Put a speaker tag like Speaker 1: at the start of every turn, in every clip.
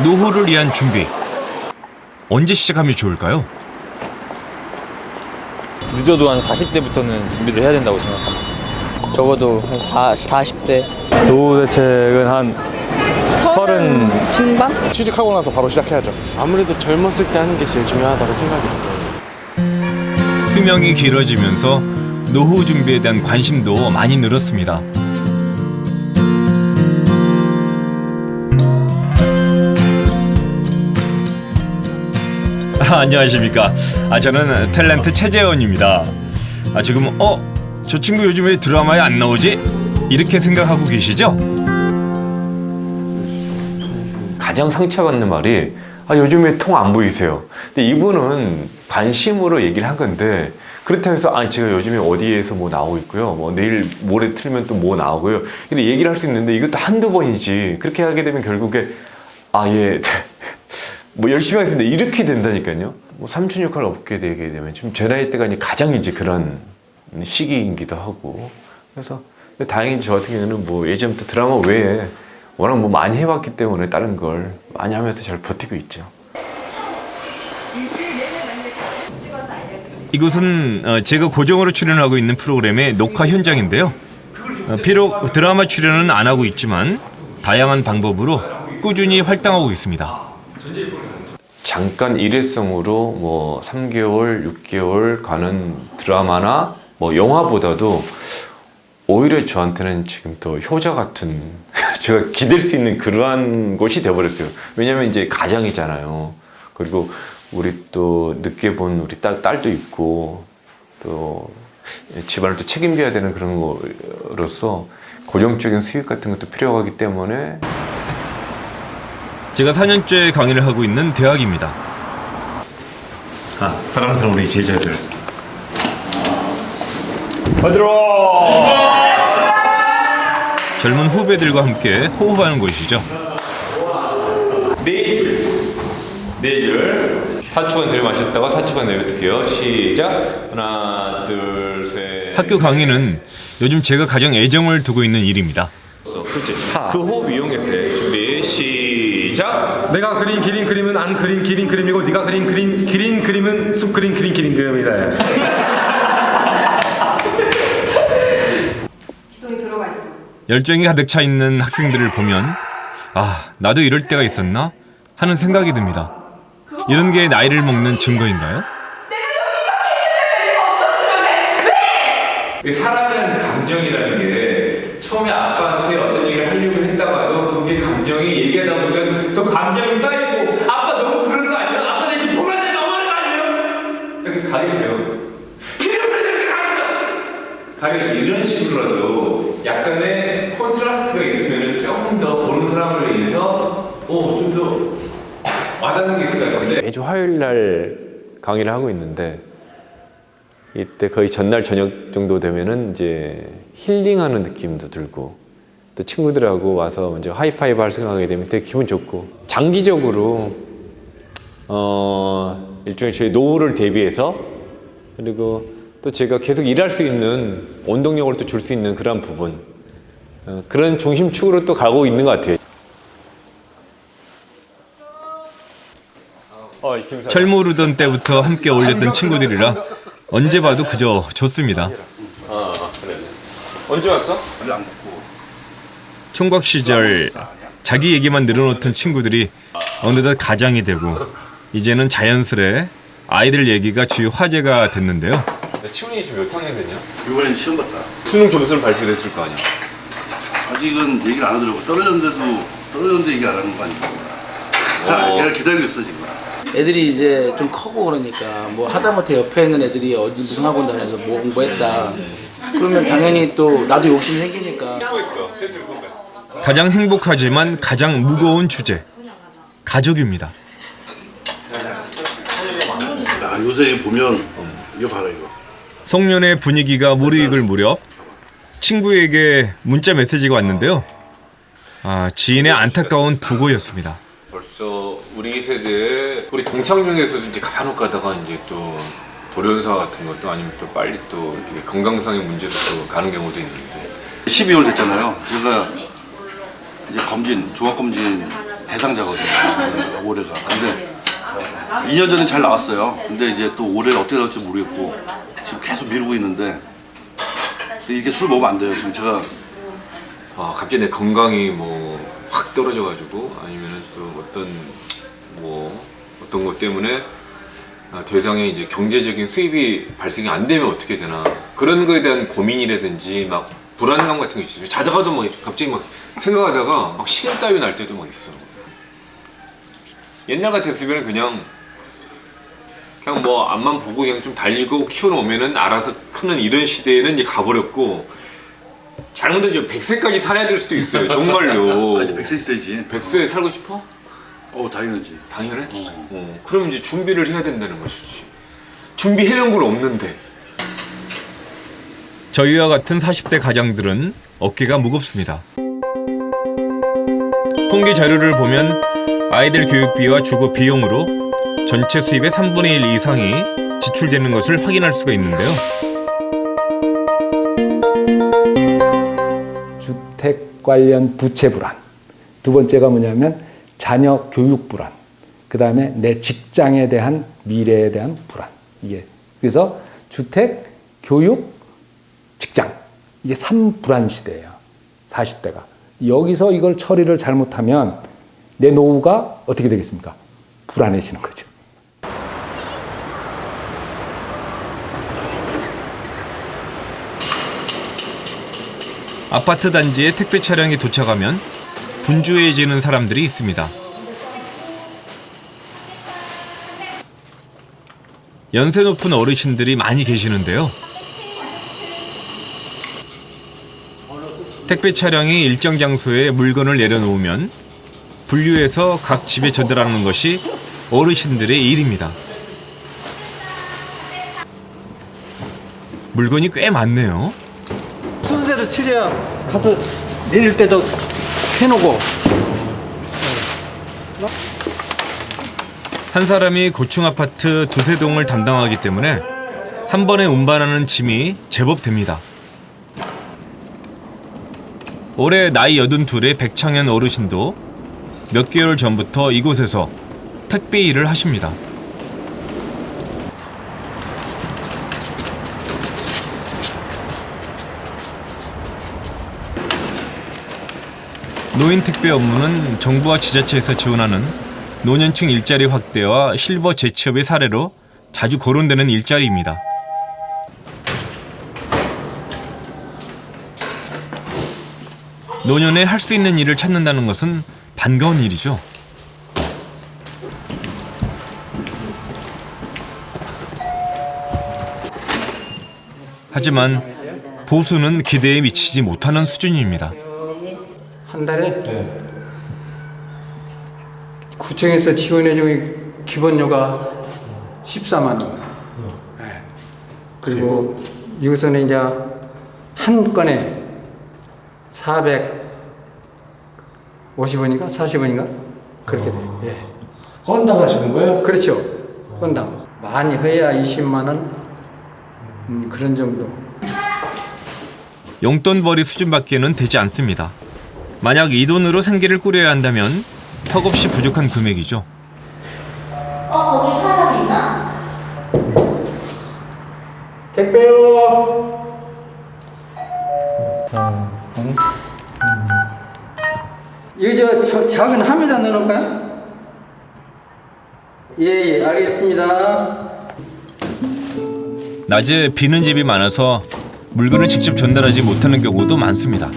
Speaker 1: 노후를 위한 준비. 언제 시작하면 좋을까요?
Speaker 2: 늦어도 한 40대부터는 준비를 해야 된다고 생각합니다.
Speaker 3: 적어도 한 40대.
Speaker 2: 노후 대책은 한 30
Speaker 3: 중반?
Speaker 4: 취직하고 나서 바로 시작해야죠.
Speaker 5: 아무래도 젊었을 때 하는 게 제일 중요하다고 생각이 들어요.
Speaker 1: 수명이 길어지면서 노후 준비에 대한 관심도 많이 늘었습니다. 안녕하십니까. 저는 탤런트 최재원입니다. 지금 저 친구 요즘 왜 드라마에 안 나오지? 이렇게 생각하고 계시죠? 가장 상처받는 말이 요즘에 통 안 보이세요. 근데 이분은 관심으로 얘기를 한 건데 그렇다고 해서 제가 요즘에 어디에서 뭐 나오고 있고요. 뭐 내일 모레 틀면 또 뭐 나오고요. 이렇게 얘기를 할 수 있는데 이것도 한두 번이지. 그렇게 하게 되면 결국에 예. 뭐 열심히 하겠습니다. 이렇게 된다니까요. 뭐 삼촌 역할을 얻게 되게 되면 지금 제 나이 때가 가장 이제 그런 시기이기도 하고. 그래서 다행히 저 같은 경우는 뭐 예전부터 드라마 외에 워낙 뭐 많이 해왔기 때문에 다른 걸 많이 하면서 잘 버티고 있죠. 이곳은 제가 고정으로 출연하고 있는 프로그램의 녹화 현장인데요. 비록 드라마 출연은 안 하고 있지만 다양한 방법으로 꾸준히 활동하고 있습니다. 잠깐 일회성으로 뭐 3개월, 6개월 가는 드라마나 뭐 영화보다도 오히려 저한테는 지금 더 효자 같은 제가 기댈 수 있는 그러한 곳이 돼버렸어요. 왜냐면 이제 가장이잖아요. 그리고 우리 또 늦게 본 우리 딸도 있고 또 집안을 또 책임져야 되는 그런 거로서 고정적인 수익 같은 것도 필요하기 때문에 제가 4년째 강의를 하고 있는 대학입니다. 사랑스러운 우리 제자들. 젊은 후배들과 함께 호흡하는 곳이죠. 네 줄. 4초간 들이마셨다가 4초간 내뱉을게요. 시작. 하나, 둘, 셋. 학교 강의는 요즘 제가 가장 애정을 두고 있는 일입니다. 그렇지. 그 호흡 이용해서 해. 준비. 시작.
Speaker 6: 내가 그린 기린 그림은 안 그린 기린 그림이고 네가 그린 기린 그림은 쑥 그린 기린 그림이다.
Speaker 7: 기둥이 들어가 있어.
Speaker 1: 열정이 가득 차 있는 학생들을 보면 나도 이럴 때가 있었나 하는 생각이 듭니다. 이런 게 나이를 먹는 증거인가요? 사람이라는 감정이라는 게 처음에 아빠한테 어떤 얘기를 하려고 했다가도 그게 감정이 얘기하다 보니까 또 감정이 쌓이고 아빠 너무 그런 거 아니에요? 아빠 내 지금 보면 안 돼 너무하는 거 아니에요? 이렇게 가겠어요. 가게 이런 식으로라도 약간의 콘트라스트가 있으면 조금 더 보는 사람을 위해서 좀 더 와닿는 게 있을 것 같은데 매주 화요일 날 강의를 하고 있는데 이때 거의 전날 저녁 정도 되면은 이제 힐링하는 느낌도 들고 또 친구들하고 와서 이제 하이파이브 할 생각하게 되면 되게 기분 좋고 장기적으로 일종의 저희 노후를 대비해서 그리고 또 제가 계속 일할 수 있는 원동력을 또 줄 수 있는 그런 부분 그런 중심축으로 또 가고 있는 것 같아요. 철모르던 때부터 함께 어울렸던 친구들이라 언제 봐도 그저 좋습니다. 언제 왔어? 총각 시절 자기 얘기만 늘어놓던 친구들이 어느덧 가장이 되고 이제는 자연스레 아이들 얘기가 주요 화제가 됐는데요. 치훈이 지금 몇 학년 됐냐?
Speaker 8: 이번엔 시험 봤다.
Speaker 1: 수능 점수는 발표됐을 거 아니야?
Speaker 8: 아직은 얘기를 안 하더라고. 떨어졌는데 얘기 안 하는 거 아니야? 걔를 기다리고 있어 지금.
Speaker 3: 애들이 이제 좀 커고 그러니까 뭐 하다못해 옆에 있는 애들이 어디 무슨 학원 다녀서 뭐 공부했다. 그러면 당연히 또 나도 욕심이 생기니까.
Speaker 1: 가장 행복하지만 가장 무거운 주제. 가족입니다.
Speaker 8: 요새 보면 이거 봐라 이거.
Speaker 1: 송년회 분위기가 무르익을 무렵 친구에게 문자 메시지가 왔는데요. 지인의 안타까운 부고였습니다.
Speaker 9: 벌써 우리 세대 우리 동창 중에서도 이제 간혹 가다가 이제 또 돌연사 같은 것도 아니면 또 빨리 또 이렇게 건강상의 문제도 또 가는 경우도 있는데
Speaker 8: 12월 됐잖아요. 그래서 이제 종합검진 대상자거든요. 올해가. 근데 2년 전에 잘 나왔어요. 근데 이제 또 올해는 어떻게 나올지 모르겠고 지금 계속 미루고 있는데 이게 술 먹으면 안 돼요. 지금 제가
Speaker 9: 아, 갑자기 내 건강이 뭐 확 떨어져가지고 아니면은 또 어떤 것 때문에 더 이상의 이제 경제적인 수입이 발생이 안 되면 어떻게 되나 그런 거에 대한 고민이라든지 막 불안감 같은 게 있어요. 자다가도 막 갑자기 막 생각하다가 막 식은 따위 날 때도 막 있어. 옛날 같았으면 그냥 뭐 앞만 보고 그냥 좀 달리고 키워놓으면은 알아서 크는 이런 시대에는 이제 가버렸고 잘못하면 이제 100세까지 살아야 될 수도 있어요. 정말로.
Speaker 8: 이제 100세 시대지.
Speaker 9: 100세 살고 싶어?
Speaker 8: 당연하지.
Speaker 9: 당연해? 그럼 이제 준비를 해야 된다는 것이지. 준비해놓은 건 없는데.
Speaker 1: 저희와 같은 40대 가장들은 어깨가 무겁습니다. 통계 자료를 보면 아이들 교육비와 주거 비용으로 전체 수입의 3분의 1 이상이 지출되는 것을 확인할 수가 있는데요.
Speaker 4: 주택 관련 부채 불안. 두 번째가 뭐냐면 자녀 교육 불안. 그 다음에 내 직장에 대한 미래에 대한 불안. 이게 그래서 주택, 교육, 직장. 이게 3불안 시대예요. 40대가. 여기서 이걸 처리를 잘못하면 내 노후가 어떻게 되겠습니까? 불안해지는 거죠.
Speaker 1: 아파트 단지에 택배 차량이 도착하면 분주해지는 사람들이 있습니다. 연세 높은 어르신들이 많이 계시는데요. 택배 차량이 일정 장소에 물건을 내려놓으면 분류해서 각 집에 전달하는 것이 어르신들의 일입니다. 물건이 꽤 많네요.
Speaker 7: 순서대로 치려야 가서 내릴 때도 해놓고.
Speaker 1: 한 사람이 고층 아파트 두세 동을 담당하기 때문에 한 번에 운반하는 짐이 제법 됩니다. 올해 나이 82의 백창현 어르신도 몇 개월 전부터 이곳에서 택배 일을 하십니다. 노인 택배 업무는 정부와 지자체에서 지원하는 노년층 일자리 확대와 실버 재취업의 사례로 자주 거론되는 일자리입니다. 노년에 할 수 있는 일을 찾는다는 것은 반가운 일이죠. 하지만 보수는 기대에 미치지 못하는 수준입니다.
Speaker 7: 한 달에 구청에서 지원해준 기본료가 14만 원. 네. 그리고 여기서는 이제 한 건에 450원인가 40원인가 그렇게 돼요. 예.
Speaker 3: 건당 하시는 거예요?
Speaker 7: 그렇죠. 건당. 많이 해야 20만 원 그런 정도.
Speaker 1: 용돈벌이 수준밖에는 되지 않습니다. 만약 이 돈으로 생계를 꾸려야 한다면 턱없이 부족한 금액이죠.
Speaker 10: 거기 사람 있나?
Speaker 7: 택배요. 여기 저 작은 함에다 넣어놓을까요? 예, 알겠습니다.
Speaker 1: 낮에 비는 집이 많아서 물건을 직접 전달하지 못하는 경우도 많습니다.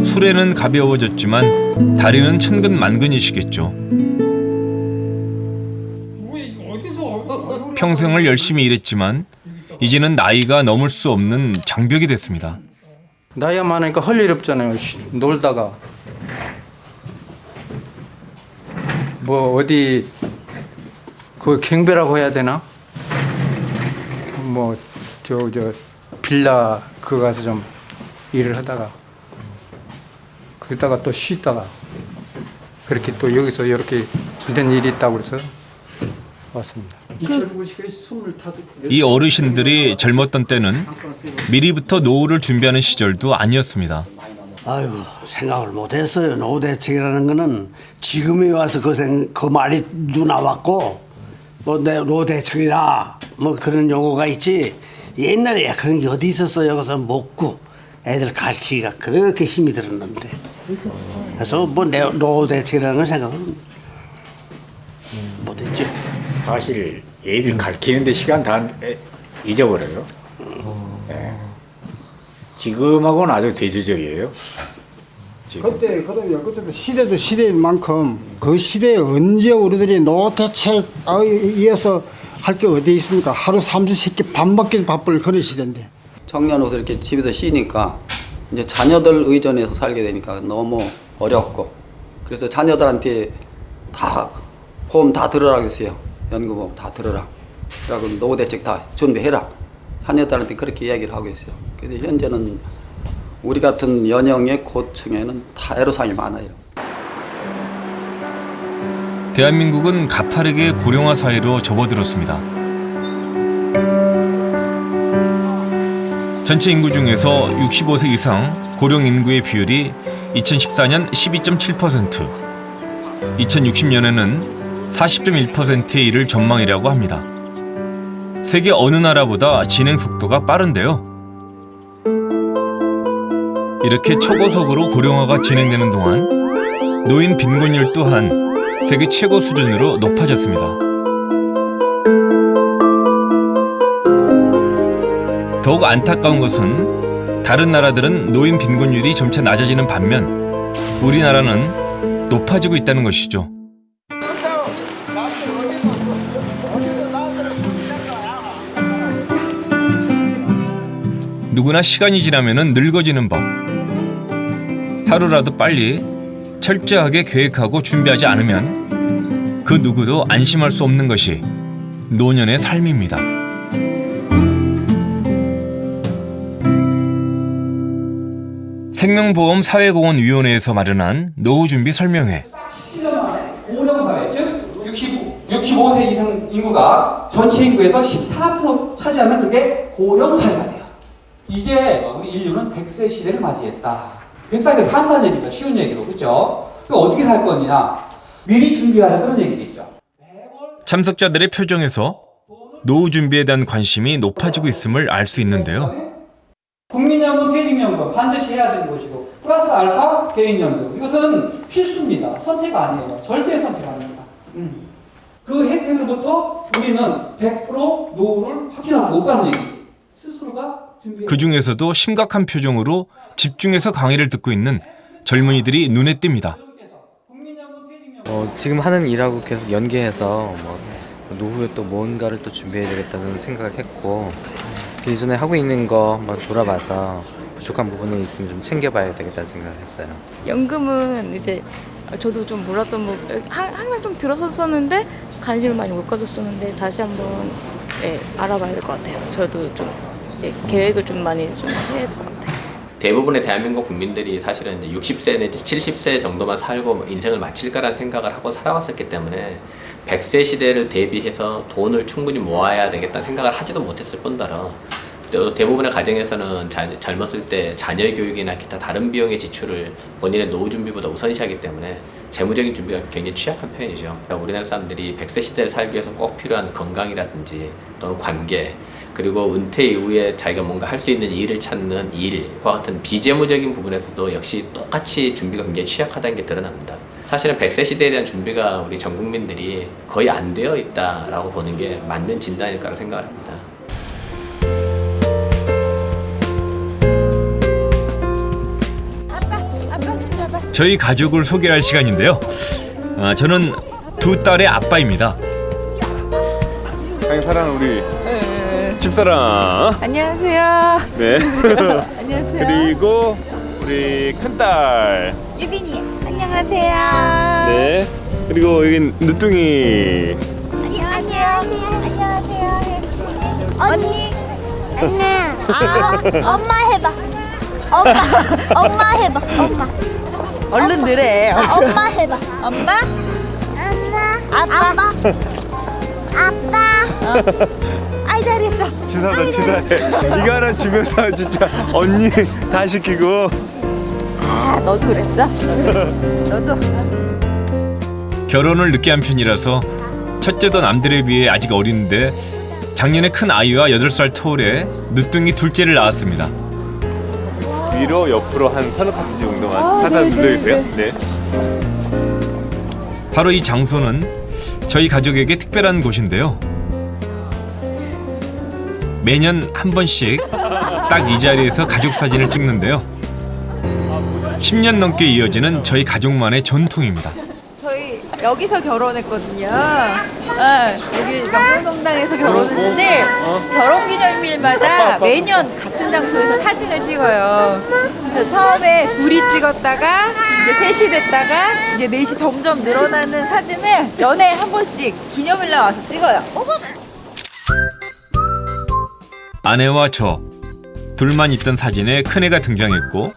Speaker 1: 술에는 가벼워졌지만 다리는 천근만근이시겠죠. 평생을 열심히 일했지만 이제는 나이가 넘을 수 없는 장벽이 됐습니다.
Speaker 7: 나이가 많으니까 할 일 없잖아요. 놀다가 뭐 어디 그 경배라고 해야 되나? 뭐 저 빌라 그거 가서 좀 일을 하다가 그러다가 또 쉬다가 그렇게 또 여기서 이렇게 이런 일이 있다고 그래서 왔습니다.
Speaker 1: 이 어르신들이 젊었던 때는 미리부터 노후를 준비하는 시절도 아니었습니다.
Speaker 11: 아이고 생각을 못했어요. 노후 대책이라는 거는 지금에 와서 그 말이 나왔고 뭐 노후 대책이라 뭐 그런 용어가 있지. 옛날에 그런 게 어디 있었어요. 여기서 먹고 애들 가르치기가 그렇게 힘이 들었는데. 그래서 뭐 노후 대책이라는 걸 생각은 못했죠.
Speaker 12: 사실 애들 가르치는데 시간 다 잊어버려요. 네. 지금하고는 아주 대조적이에요.
Speaker 7: 그때 시대도 시대인 만큼 그 시대에 언제 우리들이 노후 대책에 이어서 할 게 어디 있습니까? 하루 3-4끼 밥 먹기 바쁠 그런 시대인데.
Speaker 13: 청년으로서 이렇게 집에서 쉬니까 이제 자녀들 의존해서 살게 되니까 너무 어렵고, 그래서 자녀들한테 다 보험 다 들으라고 했어요. 연금보험 다 들으라. 그래갖고 노후 대책 다 준비해라. 자녀들한테 그렇게 이야기를 하고 있어요. 근데 현재는 우리 같은 연령의 고층에는 다 애로사항이 많아요.
Speaker 1: 대한민국은 가파르게 고령화 사회로 접어들었습니다. 전체 인구 중에서 65세 이상 고령 인구의 비율이 2014년 12.7%, 2060년에는 40.1%에 이를 전망이라고 합니다. 세계 어느 나라보다 진행 속도가 빠른데요. 이렇게 초고속으로 고령화가 진행되는 동안 노인 빈곤율 또한 세계 최고 수준으로 높아졌습니다. 더욱 안타까운 것은 다른 나라들은 노인 빈곤율이 점차 낮아지는 반면 우리나라는 높아지고 있다는 것이죠. 누구나 시간이 지나면 늙어지는 법. 하루라도 빨리 철저하게 계획하고 준비하지 않으면 그 누구도 안심할 수 없는 것이 노년의 삶입니다. 생명보험사회공헌위원회에서 마련한 노후준비 설명회.
Speaker 14: 5년사회, 즉 65세 이상 인구가 전체 인구에서 14% 차지하면 그게 고령사회가 돼요. 이제 우리 인류는 100세 시대를 맞이했다. 100살에 산다는 얘기입니다. 쉬운 얘기로, 그렇죠? 그럼 어떻게 살 거냐? 미리 준비하자, 그런 얘기겠죠.
Speaker 1: 참석자들의 표정에서 노후 준비에 대한 관심이 높아지고 있음을 알 수 있는데요.
Speaker 14: 국민연금, 퇴직연금 반드시 해야 되는 것이고, 플러스 알파 개인연금, 이것은 필수입니다. 선택 아니에요. 절대 선택 아닙니다. 그 혜택으로부터 우리는 100% 노후를 확신할 수 없다는 얘기죠. 스스로가
Speaker 1: 그 중에서도 심각한 표정으로 집중해서 강의를 듣고 있는 젊은이들이 눈에 띕니다.
Speaker 5: 지금 하는 일하고 계속 연계해서 노후에 또 뭔가를 또 준비해야 되겠다는 생각을 했고, 기존에 하고 있는 거 한번 돌아봐서 부족한 부분이 있으면 좀 챙겨봐야 되겠다는 생각을 했어요.
Speaker 15: 연금은 이제 저도 좀 몰랐던 부분, 항상 좀 들었었는데 관심을 많이 못 가졌었는데 다시 한번 알아봐야 될 것 같아요. 저도 좀 계획을 좀 많이 좀 해야 될 것 같아요.
Speaker 16: 대부분의 대한민국 국민들이 사실은 이제 60세 내지 70세 정도만 살고 인생을 마칠까라는 생각을 하고 살아왔었기 때문에 100세 시대를 대비해서 돈을 충분히 모아야 되겠다는 생각을 하지도 못했을 뿐더러 또 대부분의 가정에서는 젊었을 때 자녀 교육이나 기타 다른 비용의 지출을 본인의 노후 준비보다 우선시하기 때문에 재무적인 준비가 굉장히 취약한 편이죠. 그러니까 우리나라 사람들이 100세 시대를 살기 위해서 꼭 필요한 건강이라든지 또는 관계, 그리고 은퇴 이후에 자기가 뭔가 할 수 있는 일을 찾는 일과 같은 비재무적인 부분에서도 역시 똑같이 준비가 굉장히 취약하다는 게 드러납니다. 사실은 100세 시대에 대한 준비가 우리 전 국민들이 거의 안 되어 있다라고 보는 게 맞는 진단일까라고 생각합니다.
Speaker 1: 저희 가족을 소개할 시간인데요. 저는 두 딸의 아빠입니다.
Speaker 9: 사랑하는 우리 집사람.
Speaker 15: 안녕하세요.
Speaker 9: 네.
Speaker 15: 안녕하세요.
Speaker 9: 그리고 우리 큰딸.
Speaker 10: 유빈이 안녕하세요.
Speaker 9: 네. 그리고 여긴 누뚱이.
Speaker 10: 안녕하세요. 안녕하세요. 언니. 엄마 해봐. 엄마 해봐. 엄마.
Speaker 15: 얼른 느래.
Speaker 10: 엄마 해봐.
Speaker 15: 엄마?
Speaker 10: 아빠. 아이 잘했어.
Speaker 9: 치사하다 치사해. 이거 하나 주면서 진짜 언니 다 시키고.
Speaker 10: 아, 너도 그랬어? 너도.
Speaker 1: 결혼을 늦게 한 편이라서 첫째도 남들에 비해 아직 어린데 작년에 큰 아이와 8살 터울에 늦둥이 둘째를 낳았습니다.
Speaker 9: 위로 옆으로 한 서너 바퀴 정도만 살짝 눌러주세요. 네.
Speaker 1: 바로 이 장소는 저희 가족에게 특별한 곳인데요. 매년 한 번씩 딱 이 자리에서 가족 사진을 찍는데요. 10년 넘게 이어지는 저희 가족만의 전통입니다.
Speaker 17: 저희 여기서 결혼했거든요. 여기 남동성당에서 결혼했는데 결혼기념일마다 매년 같은 장소에서 사진을 찍어요. 그래서 처음에 둘이 찍었다가 이제 셋이 됐다가 이제 넷이 점점 늘어나는 사진을 연애에 한 번씩 기념일날 와서 찍어요.
Speaker 1: 아내와 저 둘만 있던 사진에 큰애가 등장했고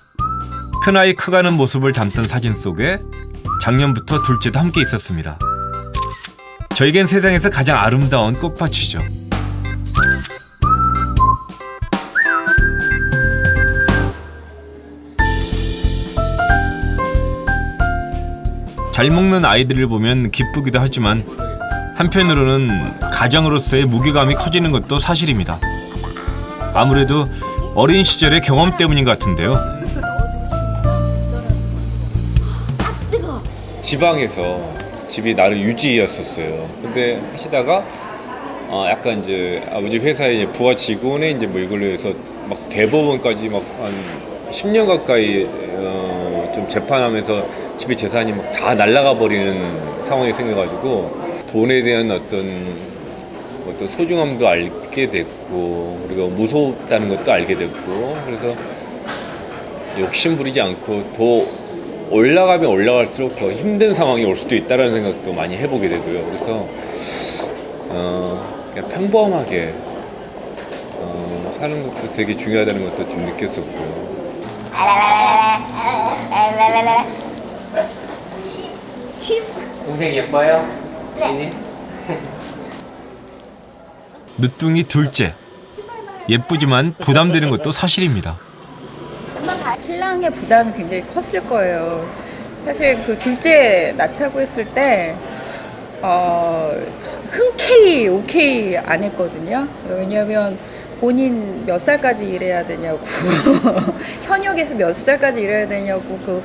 Speaker 1: 큰아이 커가는 모습을 담던 사진 속에 작년부터 둘째도 함께 있었습니다. 저에겐 세상에서 가장 아름다운 꽃밭이죠. 잘 먹는 아이들을 보면 기쁘기도 하지만 한편으로는 가장으로서의 무게감이 커지는 것도 사실입니다. 아무래도 어린 시절의 경험 때문인 것 같은데요.
Speaker 9: 지방에서 집이 나름 유지였었어요. 근데 하시다가 약간 이제 아버지 회사에 이제 부하 직원의 이제 뭐 이걸로 해서 막 대법원까지 막 한 10년 가까이 좀 재판하면서 집이 재산이 막 다 날아가 버리는 상황이 생겨가지고 돈에 대한 어떤 소중함도 알게 됐고 그리고 무섭다는 것도 알게 됐고 그래서 욕심 부리지 않고 더 올라가면 올라갈수록 더 힘든 상황이 올 수도 있다는 생각도 많이 해보게 되고요. 그래서 그냥 평범하게 사는 것도 되게 중요하다는 것도 좀 느꼈었고요.
Speaker 17: 침.
Speaker 16: 동생 예뻐요? 네.
Speaker 1: 늦둥이 둘째. 예쁘지만 부담되는 것도 사실입니다.
Speaker 17: 신랑의 부담이 굉장히 컸을 거예요. 사실 그 둘째 낳자고 했을 때 흔쾌히 오케이 안 했거든요. 왜냐하면 본인 몇 살까지 일해야 되냐고 현역에서 몇 살까지 일해야 되냐고 그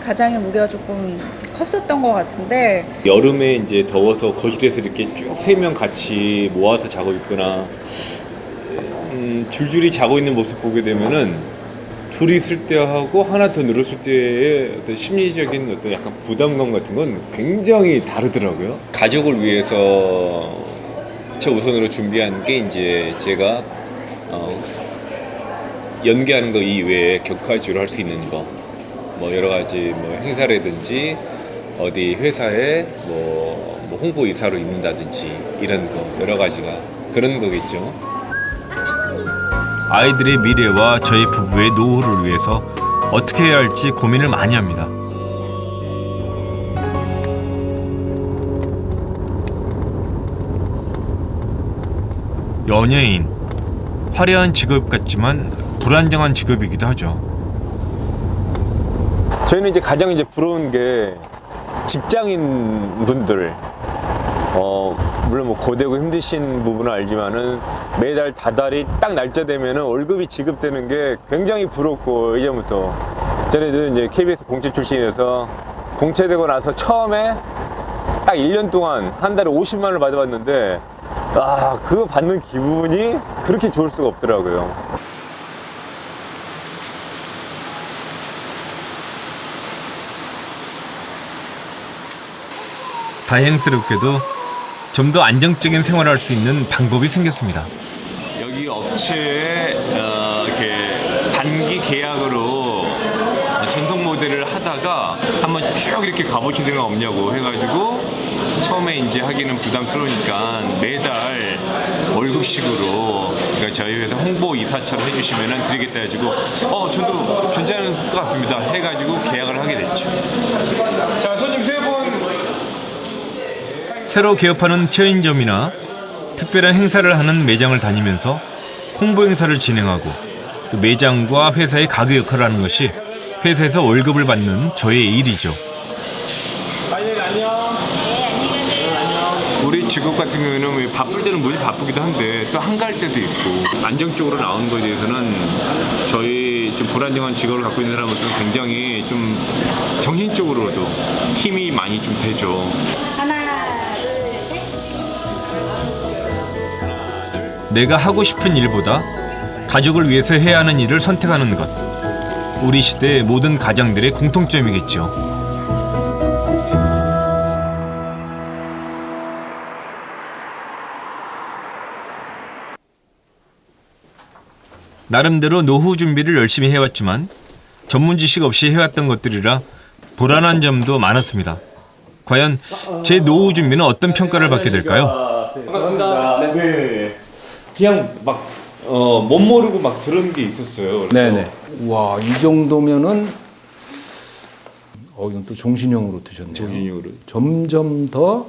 Speaker 17: 가장의 무게가 조금 컸었던 것 같은데
Speaker 9: 여름에 이제 더워서 거실에서 이렇게 쭉 3명 같이 모아서 자고 있거나 줄줄이 자고 있는 모습 보게 되면은 둘이 있을 때하고 하나 더 늘었을 때의 어떤 심리적인 어떤 약간 부담감 같은 건 굉장히 다르더라고요. 가족을 위해서 최우선으로 준비한 게 이제 제가 연기하는 거 이외에 격화주로 할 수 있는 거, 뭐 여러 가지 뭐 행사라든지 어디 회사에 뭐 홍보 이사로 있는다든지 이런 거 여러 가지가 그런 거겠죠.
Speaker 1: 아이들의 미래와 저희 부부의 노후를 위해서 어떻게 해야 할지 고민을 많이 합니다. 연예인, 화려한 직업 같지만 불안정한 직업이기도 하죠.
Speaker 9: 저희는 이제 가장 이제 부러운 게 직장인 분들, 물론 뭐 고되고 힘드신 부분은 알지만은 매달 다달이 딱 날짜 되면은 월급이 지급되는 게 굉장히 부럽고 이제부터 저는 이제 KBS 공채 출신이어서 공채되고 나서 처음에 딱 1년 동안 한 달에 50만 원을 받아봤는데 그거 받는 기분이 그렇게 좋을 수가 없더라고요.
Speaker 1: 다행스럽게도 좀 더 안정적인 생활을 할 수 있는 방법이 생겼습니다.
Speaker 9: 여기 업체에 이렇게 단기 계약으로 전속 모델을 하다가 한번 쭉 이렇게 가보실 생각 없냐고 해가지고 처음에 이제 하기는 부담스러우니까 매달 월급식으로 그러니까 저희 회사 홍보 이사처럼 해주시면 드리겠다 해가지고 저도 괜찮을 것 같습니다 해가지고 계약을 하게 됐죠. 자, 손님 3분.
Speaker 1: 새로 개업하는 체인점이나 특별한 행사를 하는 매장을 다니면서 홍보 행사를 진행하고 또 매장과 회사의 가게 역할을 하는 것이 회사에서 월급을 받는 저의 일이죠.
Speaker 9: 우리 직업 같은 경우에는 바쁠 때는 무지 바쁘기도 한데 또 한가할 때도 있고 안정적으로 나오는 거에 대해서는 저희 좀 불안정한 직업을 갖고 있는 사람으로서는 굉장히 좀 정신적으로도 힘이 많이 좀 되죠.
Speaker 1: 내가 하고 싶은 일보다 가족을 위해서 해야 하는 일을 선택하는 것. 우리 시대의 모든 가장들의 공통점이겠죠. 나름대로 노후 준비를 열심히 해왔지만 전문 지식 없이 해왔던 것들이라 불안한 점도 많았습니다. 과연 제 노후 준비는 어떤 평가를 받게 될까요?
Speaker 9: 반갑습니다. 네. 그냥 막 못 모르고 막 그런 게 있었어요.
Speaker 4: 네네. 와, 이 정도면은 이건 또 종신형으로 드셨네요.
Speaker 9: 종신형으로.
Speaker 4: 점점 더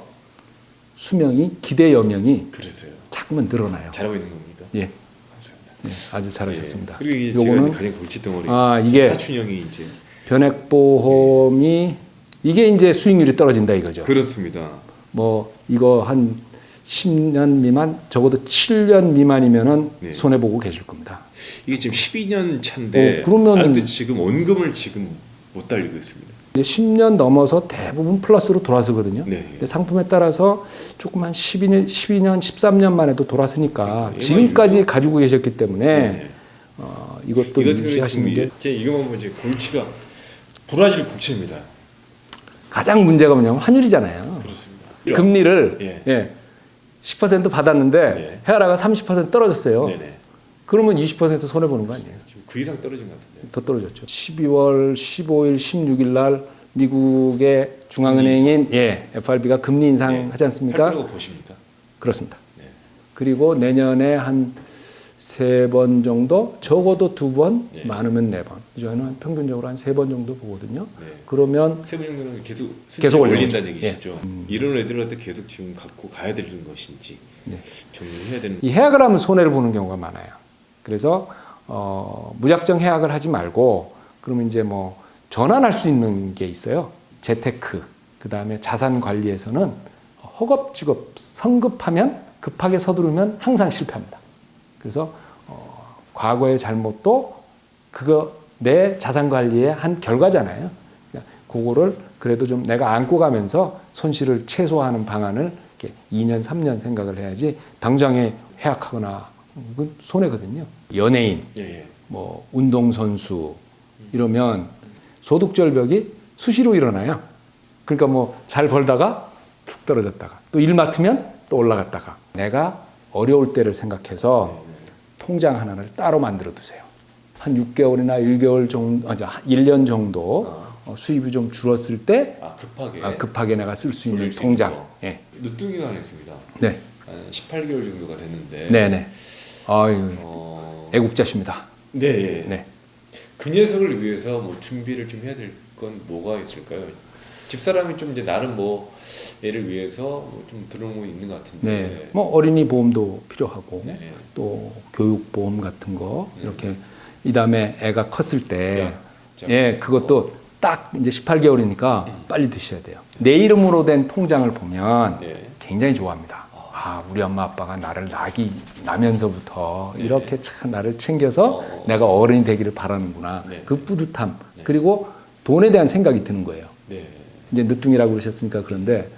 Speaker 4: 수명이 기대 여명이
Speaker 9: 그랬어요.
Speaker 4: 자꾸만 늘어나요.
Speaker 9: 잘하고 있는 겁니다.
Speaker 4: 예. 네, 아주 잘하셨습니다.
Speaker 9: 그리고 이게 제가 이제 가장 골칫덩어리.
Speaker 4: 이게
Speaker 9: 사춘형이 이제
Speaker 4: 변액보험이 이게 이제 수익률이 떨어진다 이거죠.
Speaker 9: 그렇습니다.
Speaker 4: 뭐 이거 한 10년 미만, 적어도 7년 미만이면은
Speaker 9: 네.
Speaker 4: 손해 보고 계실 겁니다.
Speaker 9: 이게 지금 12년 차인데
Speaker 4: 그러면은
Speaker 9: 지금 원금을 지금 못 달리고 있습니다.
Speaker 4: 이제 10년 넘어서 대부분 플러스로 돌아서거든요.
Speaker 9: 네.
Speaker 4: 근데 상품에 따라서 조금 한 12년, 13년 만에도 돌아서니까
Speaker 9: 네,
Speaker 4: 지금까지 가지고 계셨기 때문에
Speaker 9: 네.
Speaker 4: 이것도 유지하시는 게
Speaker 9: 제 이거만 보면 이제 골치가 브라질 국채입니다.
Speaker 4: 가장 문제가 뭐냐면 환율이잖아요.
Speaker 9: 그렇습니다.
Speaker 4: 금리를 10% 받았는데 헤아라가 30% 떨어졌어요.
Speaker 9: 네네.
Speaker 4: 그러면 20% 손해 보는 거 아니에요?
Speaker 9: 지금 그 이상 떨어진 것 같은데.
Speaker 4: 더 떨어졌죠. 12월 15일, 16일 날 미국의 중앙은행인 FRB가 금리 인상하지 않습니까?
Speaker 9: 할 거라고 보십니까?
Speaker 4: 그렇습니다.
Speaker 9: 네.
Speaker 4: 그리고 내년에 한 3번 정도, 적어도 2번, 많으면 4번. 저는 평균적으로 한 3번 정도 보거든요.
Speaker 9: 네.
Speaker 4: 그러면
Speaker 9: 3번 정도는
Speaker 4: 계속
Speaker 9: 올린다는
Speaker 4: 올리죠.
Speaker 9: 얘기시죠. 이런 애들한테 계속 지금 갖고 가야 되는 것인지 정리해야 되는.
Speaker 4: 이 해약을 하면 손해를 보는 경우가 많아요. 그래서 무작정 해약을 하지 말고 그러면 이제 뭐 전환할 수 있는 게 있어요. 재테크, 그 다음에 자산 관리에서는 허겁지겁 성급하면 급하게 서두르면 항상 실패합니다. 그래서 과거의 잘못도 그거 내 자산 관리의 한 결과잖아요. 그러니까 그거를 그래도 좀 내가 안고 가면서 손실을 최소화하는 방안을 이렇게 2년, 3년 생각을 해야지 당장에 해약하거나 그건 손해거든요. 연예인, 뭐 운동선수 이러면 소득 절벽이 수시로 일어나요. 그러니까 뭐 잘 벌다가 툭 떨어졌다가 또 일 맡으면 또 올라갔다가 내가 어려울 때를 생각해서 통장 하나를 따로 만들어 두세요. 한 6개월이나 1개월 정도, 1년 정도 수입이 좀 줄었을 때 급하게 내가 쓸 수 있는 통장. 예.
Speaker 9: 누뚱이가 하나 있습니다.
Speaker 4: 네.
Speaker 9: 한 18개월 정도가 됐는데.
Speaker 4: 네네. 아유, 애국자십니다.
Speaker 9: 네.
Speaker 4: 네.
Speaker 9: 그 녀석을 위해서 뭐 준비를 좀 해야 될 건 뭐가 있을까요? 집사람이 좀 이제 나름 뭐 애를 위해서 좀 들어놓고 있는 것 같은데.
Speaker 4: 네. 뭐 어린이 보험도 필요하고
Speaker 9: 네.
Speaker 4: 또 교육 보험 같은 거 이렇게 이 다음에 애가 컸을 때 그것도 딱 이제 18개월이니까 빨리 드셔야 돼요. 내 이름으로 된 통장을 보면 굉장히 좋아합니다. 우리 엄마 아빠가 나를 나면서부터 이렇게 참 나를 챙겨서 내가 어른이 되기를 바라는구나. 그 뿌듯함 그리고 돈에 대한 생각이 드는 거예요. 이제 늦둥이라고 그러셨으니까 그런데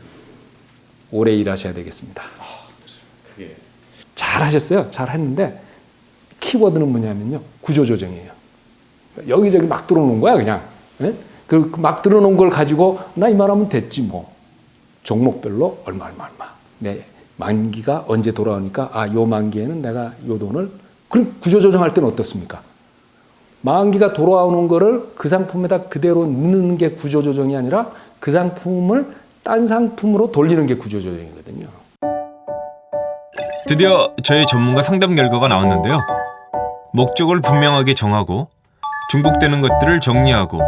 Speaker 4: 오래 일하셔야 되겠습니다. 잘 하셨어요. 잘 했는데 키워드는 뭐냐면요. 구조조정이에요. 여기저기 막 들어놓은 거야 그냥. 그 막 들어놓은 걸 가지고 나 이 말하면 됐지 뭐. 종목별로 얼마. 네. 만기가 언제 돌아오니까 요 만기에는 내가 요 돈을 그럼 구조조정할 때는 어떻습니까? 만기가 돌아오는 거를 그 상품에다 그대로 넣는 게 구조조정이 아니라 그 상품을 딴 상품으로 돌리는 게 구조조정이거든요.
Speaker 1: 드디어 저의 전문가 상담 결과가 나왔는데요. 목적을 분명하게 정하고 중복되는 것들을 정리하고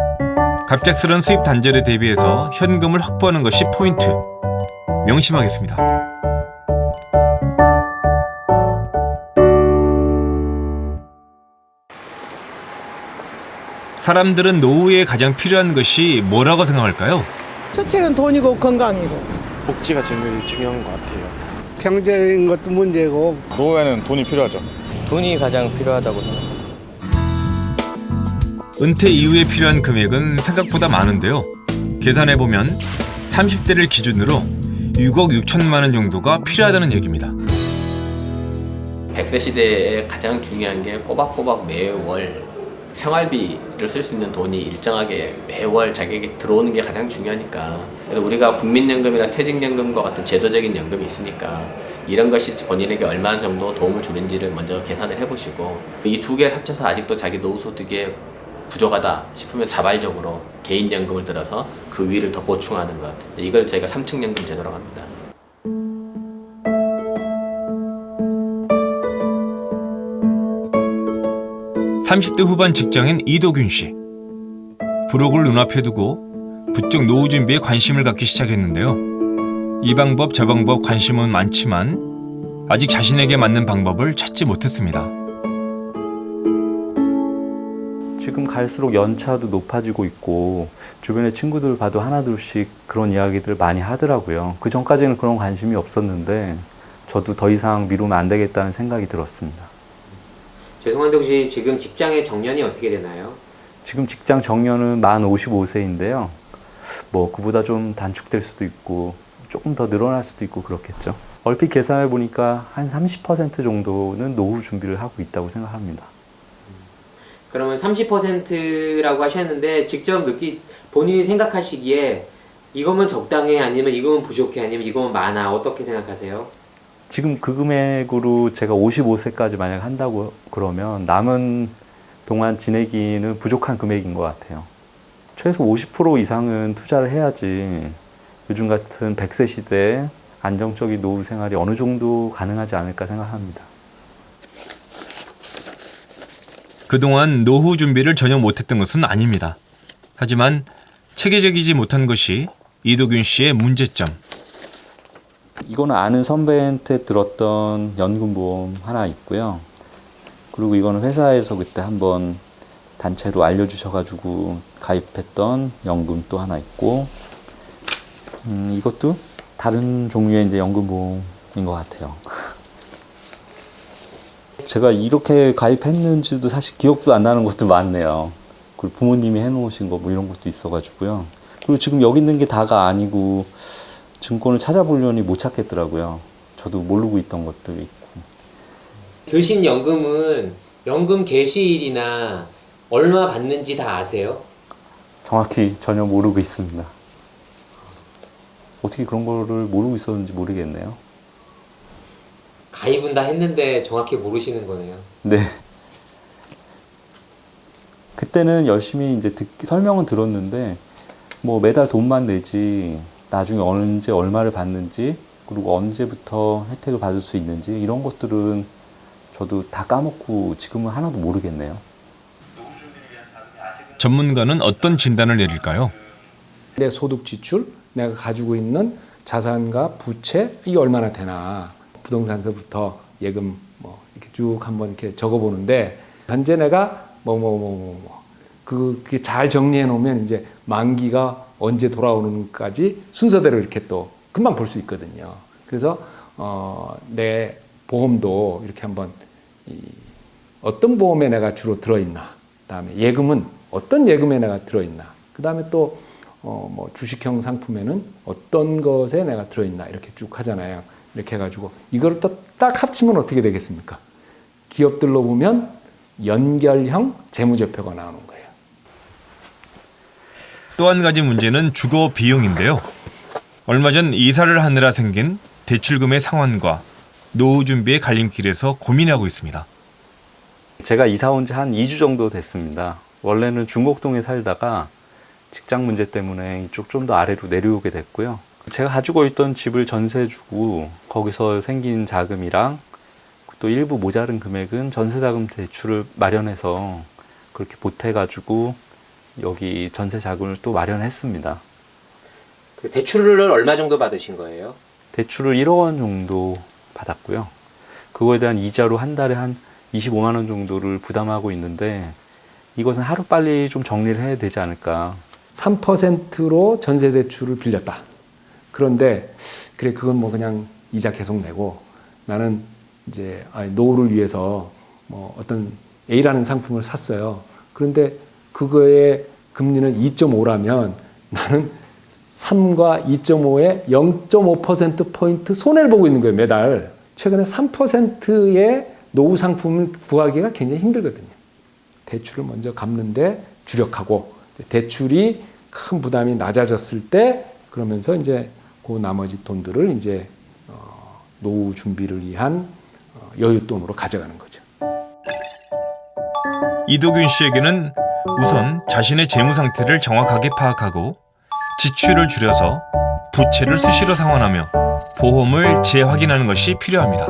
Speaker 1: 갑작스런 수입 단절에 대비해서 현금을 확보하는 것이 포인트. 명심하겠습니다. 사람들은 노후에 가장 필요한 것이 뭐라고 생각할까요?
Speaker 18: 첫째는 돈이고 건강이고.
Speaker 19: 복지가 제일 중요한 것 같아요.
Speaker 7: 경제인 것도 문제고.
Speaker 2: 노후에는 돈이 필요하죠.
Speaker 13: 돈이 가장 필요하다고 생각합니다.
Speaker 1: 은퇴 이후에 필요한 금액은 생각보다 많은데요. 계산해보면 30대를 기준으로 6억 6천만 원 정도가 필요하다는 얘기입니다.
Speaker 16: 100세 시대에 가장 중요한 게 꼬박꼬박 매월 생활비를 쓸 수 있는 돈이 일정하게 매월 자기에게 들어오는 게 가장 중요하니까. 그래서 우리가 국민연금이나 퇴직연금과 같은 제도적인 연금이 있으니까 이런 것이 본인에게 얼마나 정도 도움을 주는지를 먼저 계산을 해보시고, 이 두 개를 합쳐서 아직도 자기 노후소득에 부족하다 싶으면 자발적으로 개인연금을 들어서 그 위를 더 보충하는 것, 이걸 저희가 3층연금 제도라고 합니다.
Speaker 1: (30대) 후반 직장인 이도균 씨. 부록을 눈앞에 두고 부쩍 노후 준비에 관심을 갖기 시작했는데요. 이 방법 저 방법 관심은 많지만 아직 자신에게 맞는 방법을 찾지 못했습니다.
Speaker 20: 지금 갈수록 연차도 높아지고 있고 주변의 친구들 봐도 하나둘씩 그런 이야기들 많이 하더라고요. 그 전까지는 그런 관심이 없었는데 저도 더 이상 미루면 안 되겠다는 생각이 들었습니다.
Speaker 21: 죄송한데 혹시 지금 직장의 정년이 어떻게 되나요?
Speaker 20: 지금 직장 정년은 만 55세인데요. 뭐 그보다 좀 단축될 수도 있고 조금 더 늘어날 수도 있고 그렇겠죠. 얼핏 계산해 보니까 한 30% 정도는 노후 준비를 하고 있다고 생각합니다.
Speaker 21: 그러면 30%라고 하셨는데 직접 본인이 생각하시기에 이거면 적당해, 아니면 이거면 부족해, 아니면 이거면 많아, 어떻게 생각하세요?
Speaker 20: 지금 그 금액으로 제가 55세까지 만약 한다고 그러면 남은 동안 지내기는 부족한 금액인 것 같아요. 최소 50% 이상은 투자를 해야지 요즘 같은 100세 시대에 안정적인 노후 생활이 어느 정도 가능하지 않을까 생각합니다.
Speaker 1: 그동안 노후 준비를 전혀 못했던 것은 아닙니다. 하지만 체계적이지 못한 것이 이도균 씨의 문제점.
Speaker 20: 이거는 아는 선배한테 들었던 연금보험 하나 있고요. 그리고 이거는 회사에서 그때 한번 단체로 알려주셔가지고 가입했던 연금 또 하나 있고, 이것도 다른 종류의 이제 연금보험인 것 같아요. 제가 이렇게 가입했는지도 사실 기억도 안 나는 것도 많네요. 그리고 부모님이 해놓으신 거 뭐 이런 것도 있어가지고요. 그리고 지금 여기 있는 게 다가 아니고 증권을 찾아보려니 못 찾겠더라고요. 저도 모르고 있던 것들이 있고.
Speaker 21: 드신 연금은 연금 개시일이나 얼마 받는지 다 아세요?
Speaker 20: 정확히 전혀 모르고 있습니다. 어떻게 그런 거를 모르고 있었는지 모르겠네요.
Speaker 21: 가입은 다 했는데 정확히 모르시는 거네요.
Speaker 20: 네. 그때는 열심히 이제 설명은 들었는데 뭐 매달 돈만 내지 나중에 언제 얼마를 받는지 그리고 언제부터 혜택을 받을 수 있는지 이런 것들은 저도 다 까먹고 지금은 하나도 모르겠네요.
Speaker 1: 전문가는 어떤 진단을 내릴까요?
Speaker 4: 내 소득 지출, 내가 가지고 있는 자산과 부채 이게 얼마나 되나, 부동산서부터 예금 뭐 이렇게 쭉 한번 이렇게 적어보는데 현재 내가 그게 잘 정리해 놓으면 이제 만기가 언제 돌아오는까지 순서대로 이렇게 또 금방 볼 수 있거든요. 그래서 내 보험도 이렇게 한번 어떤 보험에 내가 주로 들어있나, 그다음에 예금은 어떤 예금에 내가 들어있나, 그다음에 또 뭐 주식형 상품에는 어떤 것에 내가 들어있나 이렇게 쭉 하잖아요. 이렇게 해가지고 이걸 또 딱 합치면 어떻게 되겠습니까? 기업들로 보면 연결형 재무제표가 나오는 거예요.
Speaker 1: 또 한 가지 문제는 주거 비용인데요. 얼마 전 이사를 하느라 생긴 대출금의 상환과 노후 준비의 갈림길에서 고민하고 있습니다.
Speaker 20: 제가 이사 온 지 한 2주 정도 됐습니다. 원래는 중곡동에 살다가 직장 문제 때문에 이쪽 좀 더 아래로 내려오게 됐고요. 제가 가지고 있던 집을 전세 주고 거기서 생긴 자금이랑 또 일부 모자른 금액은 전세자금 대출을 마련해서 그렇게 보태가지고 여기 전세 자금을 또 마련했습니다.
Speaker 21: 그 대출을 얼마 정도 받으신 거예요?
Speaker 20: 대출을 1억 원 정도 받았고요. 그거에 대한 이자로 한 달에 한 25만 원 정도를 부담하고 있는데 이것은 하루빨리 좀 정리를 해야 되지 않을까.
Speaker 4: 3%로 전세 대출을 빌렸다. 그런데 그래 그건 뭐 그냥 이자 계속 내고 나는 이제 노후를 위해서 뭐 어떤 A라는 상품을 샀어요. 그런데 그거의 금리는 2.5라면 나는 3과 2.5에 0.5%포인트 손해를 보고 있는 거예요, 매달. 최근에 3%의 노후 상품을 구하기가 굉장히 힘들거든요. 대출을 먼저 갚는데 주력하고 대출이 큰 부담이 낮아졌을 때 그러면서 이제 그 나머지 돈들을 이제 노후 준비를 위한 여윳돈으로 가져가는 거죠.
Speaker 1: 이도균 씨에게는 우선 자신의 재무 상태를 정확하게 파악하고 지출을 줄여서 부채를 수시로 상환하며 보험을 재확인하는 것이 필요합니다.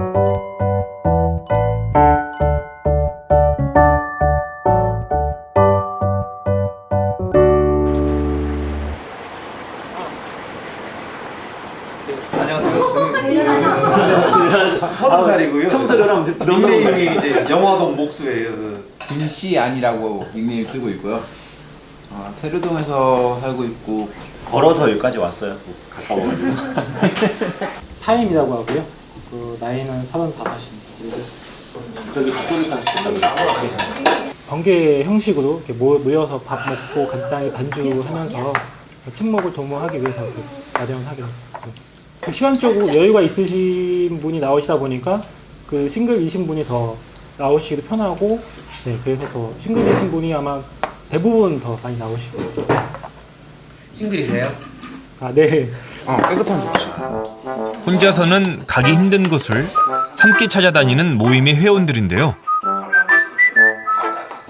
Speaker 6: 안녕하세요. 30살이고요.
Speaker 22: 처음부터 그러면
Speaker 6: 닉네임이 이제 영화동 목수예요.
Speaker 22: 김씨안이라고 닉네임 쓰고 있고요. 세류동에서 살고 있고
Speaker 6: 걸어서 여기까지 왔어요. 가까워가지고.
Speaker 23: 타임이라고 하고요. 그 나이는 35입니다.
Speaker 22: 저기
Speaker 23: 번개 형식으로 이렇게 모여서 밥 먹고 간단히 반주하면서 친목을 도모하기 위해서 마련을 하게 됐어요. 그 시간적으로 여유가 있으신 분이 나오시다 보니까 그 싱글이신 분이 더 나오시기도 편하고, 네, 그래서 더 싱글이신 분이 아마 대부분 더 많이 나오시고.
Speaker 21: 싱글이세요?
Speaker 23: 아, 네.
Speaker 22: 깨끗한
Speaker 1: 혼자서는 가기 힘든 곳을 함께 찾아다니는 모임의 회원들인데요.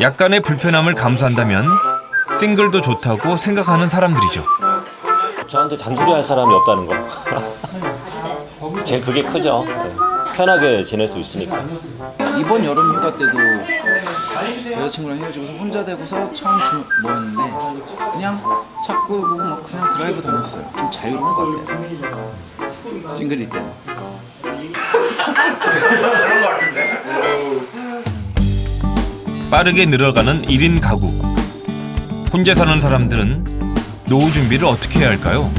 Speaker 1: 약간의 불편함을 감수한다면 싱글도 좋다고 생각하는 사람들이죠.
Speaker 24: 저한테 잔소리할 사람이 없다는 거. 제일 그게 크죠. 네. 편하게 지낼 수 있으니까.
Speaker 22: 이번 여름 휴가 때도 여자친구랑 헤어지고서 혼자 되고서 처음 모였는데 그냥 차 끌고 막 그냥 드라이브 다녔어요. 좀 자유로운 것 같아요. 싱글일 때는.
Speaker 1: 빠르게 늘어가는 1인 가구. 혼자 사는 사람들은 노후 준비를 어떻게 해야 할까요?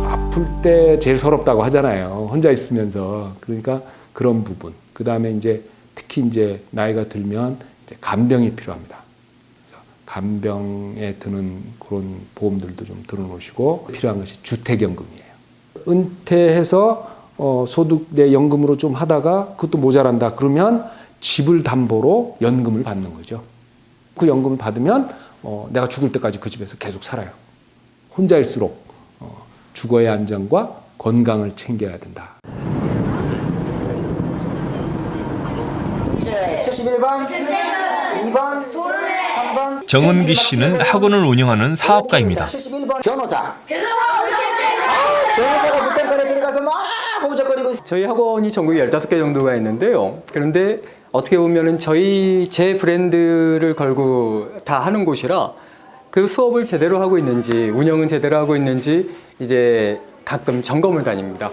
Speaker 4: 아플 때 제일 서럽다고 하잖아요. 혼자 있으면서. 그러니까 그런 부분. 그 다음에 이제 특히 이제 나이가 들면 이제 간병이 필요합니다. 그래서 간병에 드는 그런 보험들도 좀 들어놓으시고 필요한 것이 주택연금이에요. 은퇴해서 소득 내 연금으로 좀 하다가 그것도 모자란다. 그러면 집을 담보로 연금을 받는 거죠. 그 연금을 받으면 내가 죽을 때까지 그 집에서 계속 살아요. 혼자일수록 주거의 안정과 건강을 챙겨야 된다.
Speaker 25: 71번, 2번, 3번.
Speaker 1: 정은기 씨는 학원을 운영하는 사업가입니다.
Speaker 25: 71번 변호사. 변호사가 무당권에 들어가서 막 호적거리고 있어요.
Speaker 26: 저희 학원이 전국에 15개 정도가 있는데요. 그런데 어떻게 보면은 제 브랜드를 걸고 다 하는 곳이라 그 수업을 제대로 하고 있는지 운영은 제대로 하고 있는지 이제 가끔 점검을 다닙니다.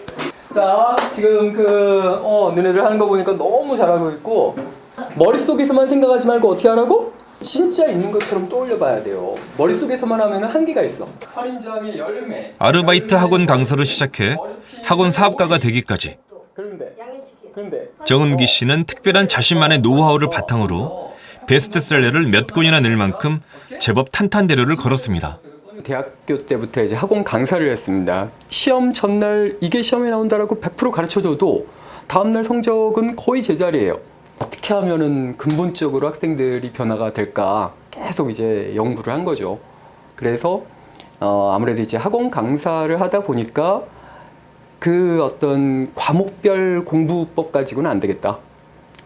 Speaker 26: 자, 지금 너네들 하는 거 보니까 너무 잘하고 있고 머릿속에서만 생각하지 말고 어떻게 하라고? 진짜 있는 것처럼 떠올려 봐야 돼요. 머릿속에서만 하면 한계가 있어. 선인장의 열매.
Speaker 1: 아르바이트 학원 강사로 시작해 학원 사업가가 되기까지. 정은기 씨는 특별한 자신만의 노하우를 바탕으로 베스트셀러를 몇 권이나 낼 만큼 제법 탄탄대로를 걸었습니다.
Speaker 26: 대학교 때부터 이제 학원 강사를 했습니다. 시험 전날 이게 시험에 나온다라고 100% 가르쳐줘도 다음날 성적은 거의 제자리예요. 어떻게 하면은 근본적으로 학생들이 변화가 될까 계속 이제 연구를 한 거죠. 그래서 아무래도 이제 학원 강사를 하다 보니까 그 어떤 과목별 공부법 가지고는 안 되겠다.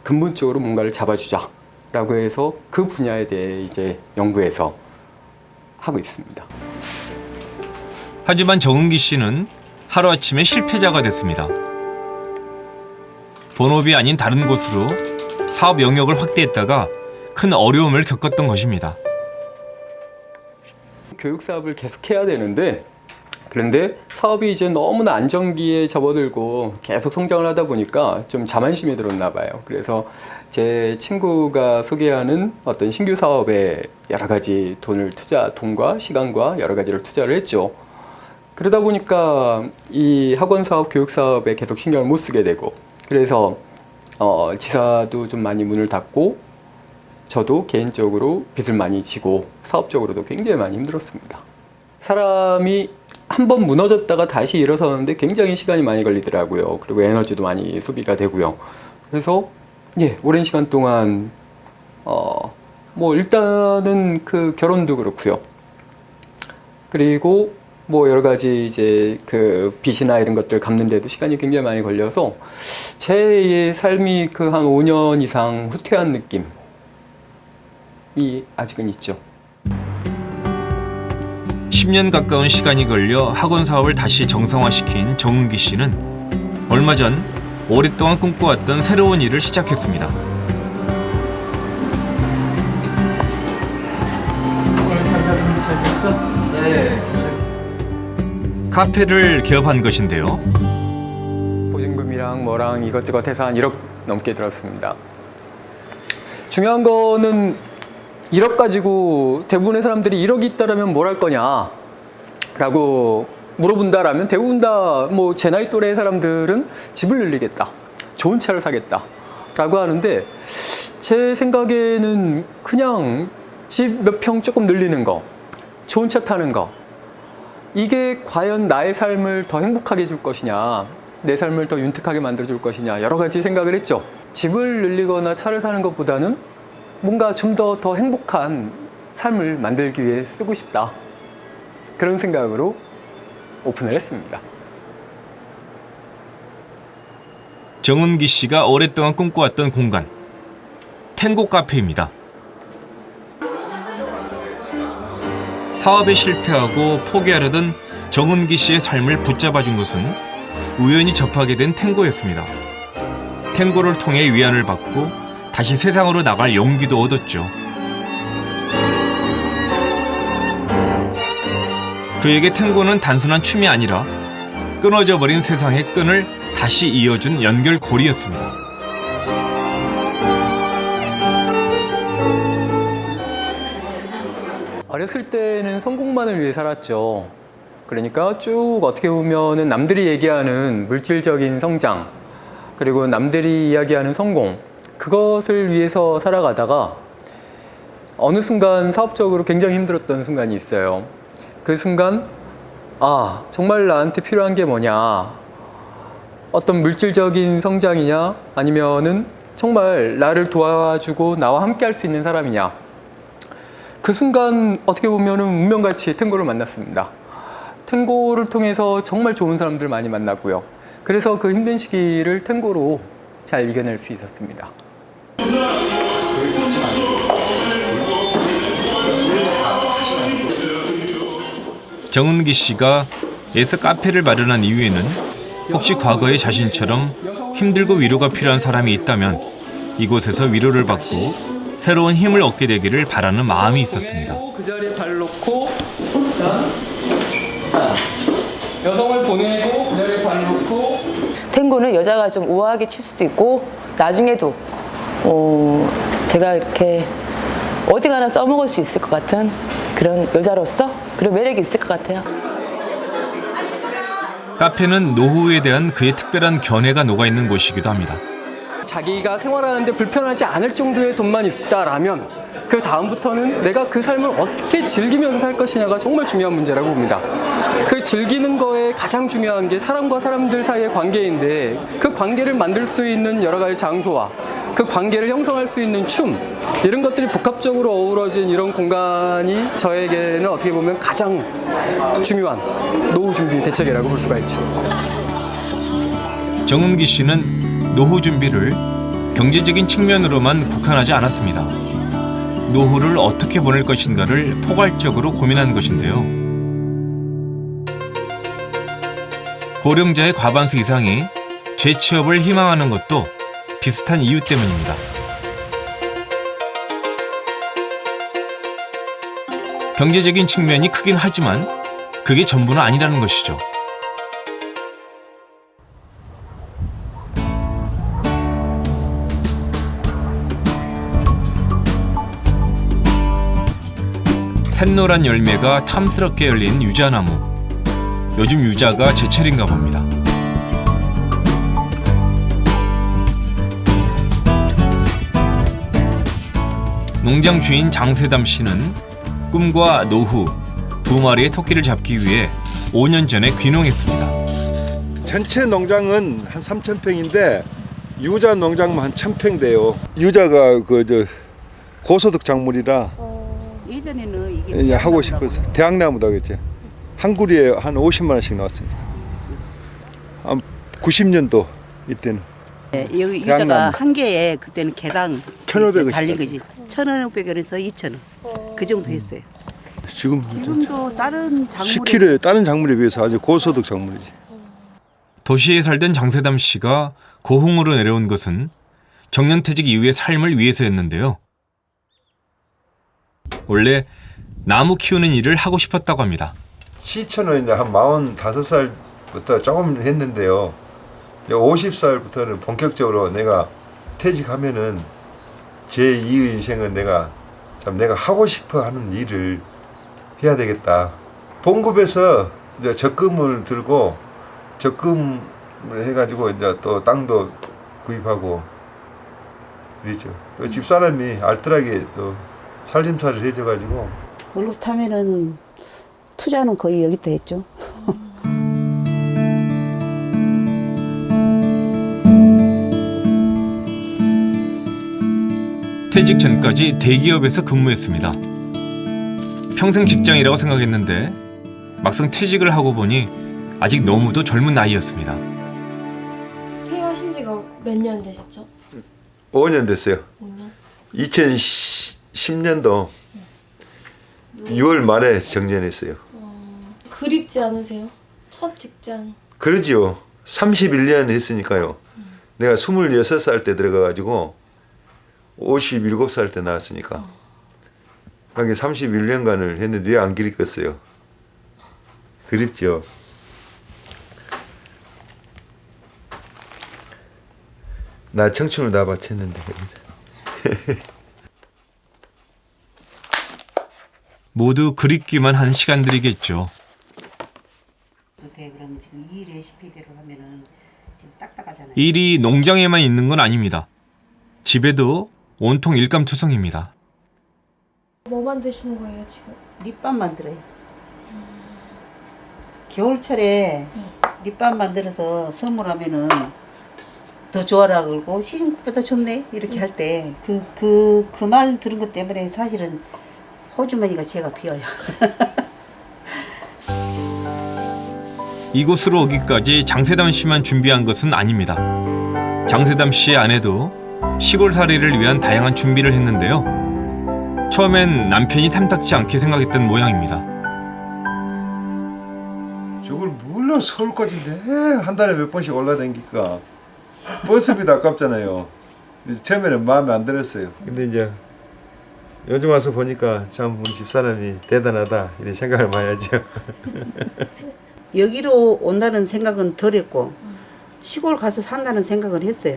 Speaker 26: 근본적으로 뭔가를 잡아주자라고 해서 그 분야에 대해 이제 연구해서 하고 있습니다.
Speaker 1: 하지만 정은기 씨는 하루아침에 실패자가 됐습니다. 본업이 아닌 다른 곳으로 사업 영역을 확대했다가 큰 어려움을 겪었던 것입니다.
Speaker 26: 교육 사업을 계속 해야 되는데 그런데 사업이 이제 너무나 안정기에 접어들고 계속 성장을 하다 보니까 좀 자만심이 들었나 봐요. 그래서 제 친구가 소개하는 어떤 신규 사업에 여러 가지 돈과 시간과 여러 가지를 투자를 했죠. 그러다 보니까 이 학원 사업, 교육 사업에 계속 신경을 못 쓰게 되고, 그래서 지사도 좀 많이 문을 닫고, 저도 개인적으로 빚을 많이 지고 사업적으로도 굉장히 많이 힘들었습니다. 사람이 한번 무너졌다가 다시 일어서는데 굉장히 시간이 많이 걸리더라고요. 그리고 에너지도 많이 소비가 되고요. 그래서 오랜 시간 동안 뭐 일단은 그 결혼도 그렇고요. 그리고 뭐 여러 가지 이제 그 빚이나 이런 것들 갚는데도 시간이 굉장히 많이 걸려서 제 삶이 그 한 5년 이상 후퇴한 느낌이 아직은 있죠.
Speaker 1: 10년 가까운 시간이 걸려 학원 사업을 다시 정상화시킨 정은기 씨는 얼마 전 오랫동안 꿈꿔왔던 새로운 일을 시작했습니다.
Speaker 23: 오늘 장사 준비 잘 됐어?
Speaker 6: 네.
Speaker 1: 카페를 개업한 것인데요.
Speaker 26: 보증금이랑 뭐랑 이것저것 해서 한 1억 넘게 들었습니다. 중요한 거는 1억 가지고 대부분의 사람들이 1억이 있다라면 뭘 할 거냐 라고 물어본다라면 대부분 다 뭐 제 나이 또래의 사람들은 집을 늘리겠다, 좋은 차를 사겠다 라고 하는데, 제 생각에는 그냥 집 몇 평 조금 늘리는 거, 좋은 차 타는 거, 이게 과연 나의 삶을 더 행복하게 해줄 것이냐, 내 삶을 더 윤택하게 만들어줄 것이냐, 여러 가지 생각을 했죠. 집을 늘리거나 차를 사는 것보다는 뭔가 좀 더 행복한 삶을 만들기 위해 쓰고 싶다, 그런 생각으로 오픈을 했습니다.
Speaker 1: 정은기 씨가 오랫동안 꿈꿔왔던 공간, 탱고 카페입니다. 사업에 실패하고 포기하려던 정은기 씨의 삶을 붙잡아준 것은 우연히 접하게 된 탱고였습니다. 탱고를 통해 위안을 받고 다시 세상으로 나갈 용기도 얻었죠. 그에게 탱고는 단순한 춤이 아니라 끊어져 버린 세상의 끈을 다시 이어준 연결고리였습니다.
Speaker 26: 어렸을 때는 성공만을 위해 살았죠. 그러니까 쭉 어떻게 보면은 남들이 얘기하는 물질적인 성장, 그리고 남들이 이야기하는 성공, 그것을 위해서 살아가다가 어느 순간 사업적으로 굉장히 힘들었던 순간이 있어요. 그 순간, 정말 나한테 필요한 게 뭐냐, 어떤 물질적인 성장이냐, 아니면은 정말 나를 도와주고 나와 함께 할 수 있는 사람이냐. 그 순간 어떻게 보면은 운명같이 탱고를 만났습니다. 탱고를 통해서 정말 좋은 사람들 많이 만나고요. 그래서 그 힘든 시기를 탱고로 잘 이겨낼 수 있었습니다.
Speaker 1: 정은기 씨가 애써 카페를 마련한 이유에는 혹시 과거의 자신처럼 힘들고 위로가 필요한 사람이 있다면 이곳에서 위로를 받고 새로운 힘을 얻게 되기를 바라는 마음이 있었습니다.
Speaker 26: 그 자리에 발 놓고, 여성을 보내고 그 자리에 발 놓고.
Speaker 3: 탱고는 여자가 좀 우아하게 칠 수도 있고, 나중에도 제가 이렇게 어디 가나 써먹을 수 있을 것 같은 그런 여자로서 그런 매력이 있을 것 같아요.
Speaker 1: 카페는 노후에 대한 그의 특별한 견해가 녹아있는 곳이기도 합니다.
Speaker 26: 자기가 생활하는데 불편하지 않을 정도의 돈만 있다라면 그 다음부터는 내가 그 삶을 어떻게 즐기면서 살 것이냐가 정말 중요한 문제라고 봅니다. 그 즐기는 거에 가장 중요한 게 사람과 사람들 사이의 관계인데, 그 관계를 만들 수 있는 여러 가지 장소와 그 관계를 형성할 수 있는 춤, 이런 것들이 복합적으로 어우러진 이런 공간이 저에게는 어떻게 보면 가장 중요한 노후 준비 대책이라고 볼 수가 있죠.
Speaker 1: 정은기 씨는 노후 준비를 경제적인 측면으로만 국한하지 않았습니다. 노후를 어떻게 보낼 것인가를 포괄적으로 고민한 것인데요. 고령자의 과반수 이상이 재취업을 희망하는 것도 비슷한 이유 때문입니다. 경제적인 측면이 크긴 하지만 그게 전부는 아니라는 것이죠. 샛노란 열매가 탐스럽게 열린 유자나무. 요즘 유자가 제철인가 봅니다. 농장 주인 장세담 씨는 꿈과 노후, 2마리의 토끼를 잡기 위해 5년 전에 귀농했습니다.
Speaker 5: 전체 농장은 한 3,000평인데 유자 농장만 한 1,000평 돼요. 유자가 고소득 작물이라
Speaker 8: 예전에는 이게
Speaker 5: 하고 싶어서 대학나무다 그랬죠. 한 구리에 한 50만 원씩 나왔습니다. 한 90년도 이때는.
Speaker 8: 네, 여기 유자가
Speaker 5: 대학나무.
Speaker 8: 한 개에 그때는 개당
Speaker 5: 1,500
Speaker 8: 달린 거지. 1,500원에서 2,000원 그 정도 했어요. 지금도 다른 작물에
Speaker 5: 10kg에 다른 작물에 비해서 아주 고소득 작물이지.
Speaker 1: 도시에 살던 장세담 씨가 고흥으로 내려온 것은 정년퇴직 이후의 삶을 위해서였는데요. 원래 나무 키우는 일을 하고 싶었다고 합니다.
Speaker 5: 시천은 이제 한 45살부터 조금 했는데요. 50살부터는 본격적으로 내가 퇴직하면은 제 2의 인생은 내가 하고 싶어 하는 일을 해야 되겠다. 본급에서 이제 적금을 들고 적금을 해가지고 이제 또 땅도 구입하고 그랬죠. 또 집사람이 알뜰하게 또 살림살이를 해줘가지고
Speaker 8: 월급 타면은 투자는 거의 여기다 했죠.
Speaker 1: 퇴직 전까지 대기업에서 근무했습니다. 평생 직장이라고 생각했는데 막상 퇴직을 하고 보니 아직 너무도 젊은 나이였습니다.
Speaker 11: 퇴임하신 지가 몇 년 되셨죠?
Speaker 5: 5년 됐어요.
Speaker 11: 5년?
Speaker 5: 2010년도 6월 말에 정년했어요.
Speaker 11: 그립지 않으세요? 첫 직장.
Speaker 5: 그러지요. 31년 했으니까요. 내가 26살 때 들어가가지고 57살 때 나왔으니까 그게 31년간을 했는데 왜 안 그립겠어요? 그립죠. 나 청춘을 다 바쳤는데.
Speaker 1: 모두 그립기만 한 시간들이겠죠.
Speaker 8: 그럼 지금 이 레시피대로 하면은 지금 딱딱하잖아요.
Speaker 1: 일이 농장에만 있는 건 아닙니다. 집에도 온통 일감투성입니다.
Speaker 11: 뭐 만드시는 거예요 지금?
Speaker 8: 립밤 만들어요. 겨울철에 립밤 만들어서 선물하면은 더 좋아라 그러고 시즌쿠페 더 좋네 이렇게 할 때 그 말 들은 것 때문에 사실은 호주머니가 제가 비어요.
Speaker 1: 이곳으로 오기까지 장세담 씨만 준비한 것은 아닙니다. 장세담 씨의 아내도 시골살이를 위한 다양한 준비를 했는데요. 처음엔 남편이 탐탁지 않게 생각했던 모양입니다.
Speaker 5: 저걸 몰라 서울까지 한 달에 몇 번씩 올라다니니까 버스비도 아깝잖아요. 처음에는 마음에 안 들었어요. 근데 이제 요즘 와서 보니까 참 우리 집사람이 대단하다 이런 생각을 많이 하죠.
Speaker 8: 여기로 온다는 생각은 덜 했고 시골 가서 산다는 생각을 했어요.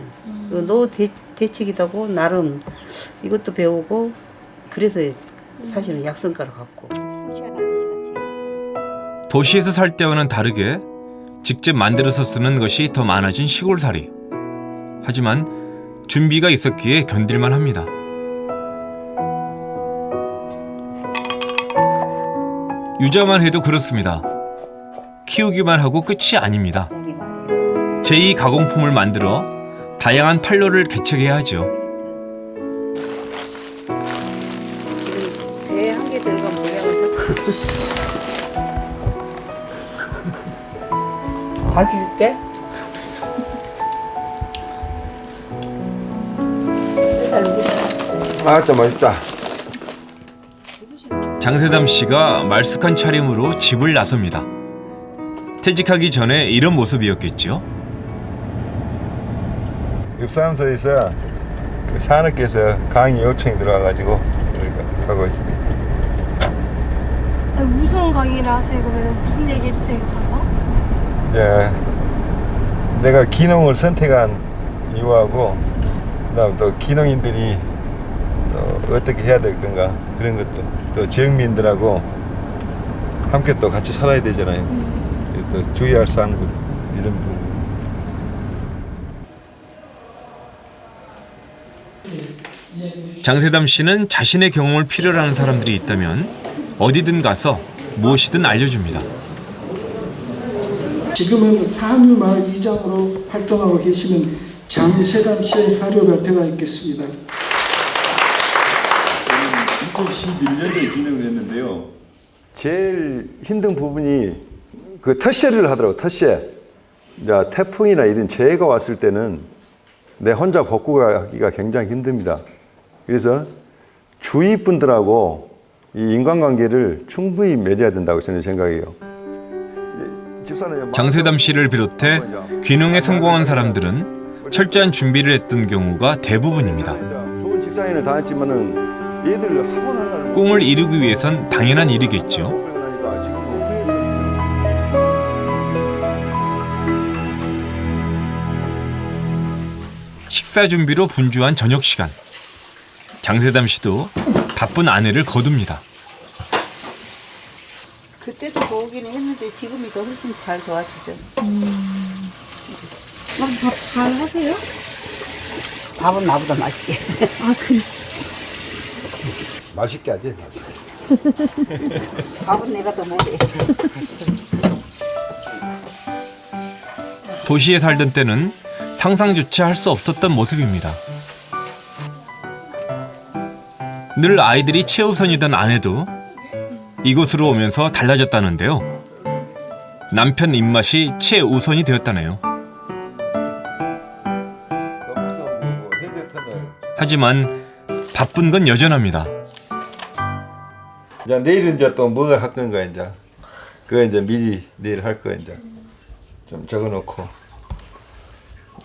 Speaker 8: 노후 대책이다 고 나름 이것도 배우고 그래서 사실은 약성가를 갖고
Speaker 1: 도시에서 살 때와는 다르게 직접 만들어서 쓰는 것이 더 많아진 시골살이. 하지만 준비가 있었기에 견딜만 합니다. 유자만 해도 그렇습니다. 키우기만 하고 끝이 아닙니다. 제2 가공품을 만들어 다양한 판로를 개척해야 하죠.
Speaker 8: 배 한 개 들어간 모양을 밥 줄게.
Speaker 5: 아, 좀 맛있다.
Speaker 1: 장세담 씨가 말쑥한 차림으로 집을 나섭니다. 퇴직하기 전에 이런 모습이었겠죠.
Speaker 5: 읍사무소에서 그 산업계에서 강의 요청이 들어와가지고 우리가 하고 있습니다.
Speaker 11: 아니, 무슨 어떤 강의를 하세요? 그러면 무슨 얘기 해주세요, 가서?
Speaker 5: 이제 내가 기농을 선택한 이유하고 그다음 또 기농인들이 또 어떻게 해야 될 건가 그런 것도 또 지역민들하고 함께 또 같이 살아야 되잖아요. 또 주의할 사항들 이런 부분.
Speaker 1: 장세담 씨는 자신의 경험을 필요로 하는 사람들이 있다면 어디든 가서 무엇이든 알려줍니다.
Speaker 9: 지금은 산유마을 이장으로 활동하고 계시는 장세담 씨의 사료 발표가 있겠습니다.
Speaker 5: 2011년도에 기능을 했는데요. 제일 힘든 부분이 그 텃세를 하더라고. 텃세. 태풍이나 이런 재해가 왔을 때는 내 혼자 복구하기가 굉장히 힘듭니다. 그래서 주위 분들하고 이 인간관계를 충분히 맺어야 된다고 저는 생각해요.
Speaker 1: 장세담 씨를 비롯해 귀농에 성공한 사람들은 철저한 준비를 했던 경우가 대부분입니다.
Speaker 5: 좋은 직장인을 다녔지만은 얘들 학원 하나를
Speaker 1: 꿈을 이루기 위해선 당연한 일이겠죠. 식사 준비로 분주한 저녁 시간. 장세담 씨도 바쁜 아내를 거둡니다.
Speaker 8: 그때도 도우기는 했는데 지금이 더 훨씬 잘 도와주죠.
Speaker 11: 밥 잘 하세요?
Speaker 8: 밥은 나보다 맛있게.
Speaker 11: 아, 그래.
Speaker 5: 맛있게 하지.
Speaker 8: 밥은 내가 더 못해.
Speaker 1: 도시에 살던 때는 상상조차 할 수 없었던 모습입니다. 늘 아이들이 최우선이던 아내도 이곳으로 오면서 달라졌다는데요. 남편 입맛이 최우선이 되었다네요. 하지만 바쁜 건 여전합니다.
Speaker 5: 이제 내일은 이제 또 뭘 할 건가 이제. 그거 이제 미리 내일 할 거 이제 좀 적어놓고.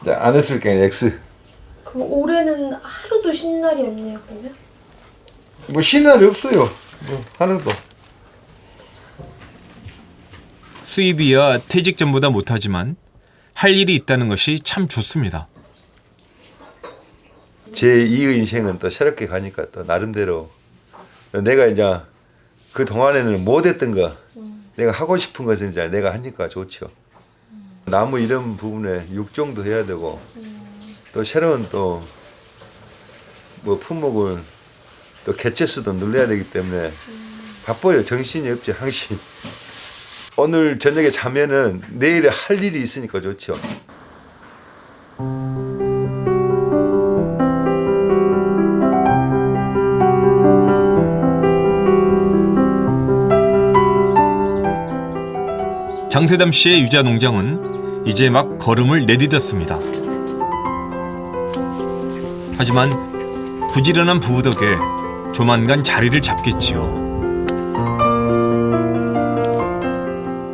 Speaker 5: 이제 안 했을 경우 X.
Speaker 11: 그럼 올해는 하루도 쉬는 날이 없네요, 그러면?
Speaker 5: 뭐 쉬는 날이 없어요. 뭐 하루도.
Speaker 1: 수입이야 퇴직 전보다 못하지만 할 일이 있다는 것이 참 좋습니다.
Speaker 5: 제 2의 인생은 또 새롭게 가니까 또 나름대로 내가 이제 그 동안에는 못했던 거 내가 하고 싶은 것은 이제 내가 하니까 좋죠. 나무 이런 부분에 육종도 해야 되고 또 새로운 또 뭐 품목을 또 개체수도 늘려야 되기 때문에 바빠요. 정신이 없지 항상. 오늘 저녁에 자면은 내일에 할 일이 있으니까 좋죠.
Speaker 1: 장세담 씨의 유자 농장은 이제 막 걸음을 내디뎠습니다. 하지만 부지런한 부부 덕에 조만간 자리를 잡겠지요.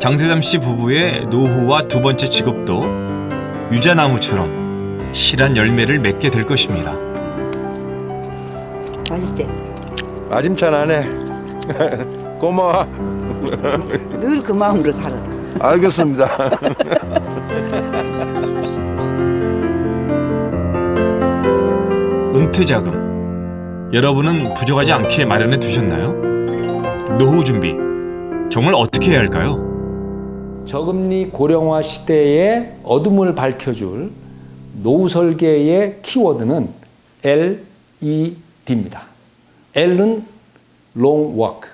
Speaker 1: 장세담 씨 부부의 노후와 두 번째 직업도 유자나무처럼 실한 열매를 맺게 될 것입니다.
Speaker 8: 맛있지?
Speaker 5: 아짐찬하네. 고마워.
Speaker 8: 늘 그 마음으로 살아.
Speaker 5: 알겠습니다.
Speaker 1: 은퇴자금. 여러분은 부족하지 않게 마련해 두셨나요? 노후 준비. 정말 어떻게 해야 할까요?
Speaker 4: 저금리 고령화 시대의 어둠을 밝혀줄 노후 설계의 키워드는 LED입니다. L은 long work.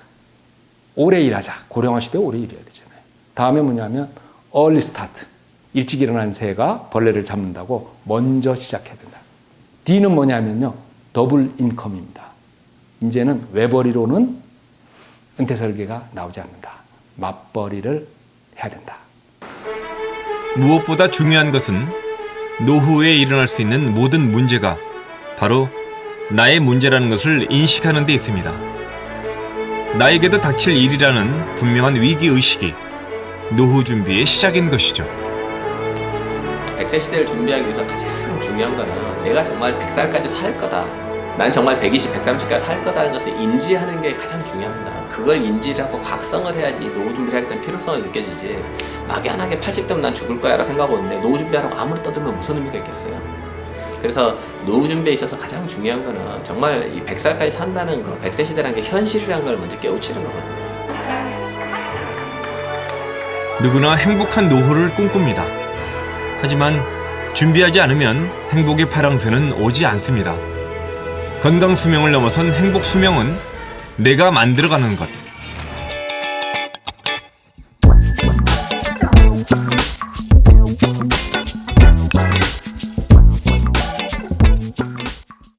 Speaker 4: 오래 일하자. 고령화 시대에 오래 일해야 되잖아요. 다음에 뭐냐면 early start. 일찍 일어난 새가 벌레를 잡는다고 먼저 시작해야 된다. D는 뭐냐면요. 더블 인컴입니다. 이제는 외벌이로는 은퇴 설계가 나오지 않는다. 맞벌이를 해야 된다.
Speaker 1: 무엇보다 중요한 것은 노후에 일어날 수 있는 모든 문제가 바로 나의 문제라는 것을 인식하는 데 있습니다. 나에게도 닥칠 일이라는 분명한 위기의식이 노후 준비의 시작인 것이죠.
Speaker 16: 100세 시대를 준비하기 위해서 가장 중요한 거는 내가 정말 100살까지 살 거다 난 정말 120, 130까지 살 거다는 것을 인지하는 게 가장 중요합니다. 그걸 인지를 하고 각성을 해야지 노후 준비를 하겠다는 필요성을 느껴지지 막연하게 80대면 난 죽을 거야 라고 생각하고 있는데 노후 준비하라고 아무리 떠들면 무슨 의미가 있겠어요. 그래서 노후 준비에 있어서 가장 중요한 거는 정말 이 100살까지 산다는 거, 100세 시대라는 게 현실이라는 걸 먼저 깨우치는 거거든요.
Speaker 1: 누구나 행복한 노후를 꿈꿉니다. 하지만 준비하지 않으면 행복의 파랑새는 오지 않습니다. 건강 수명을 넘어선 행복 수명은 내가 만들어가는 것.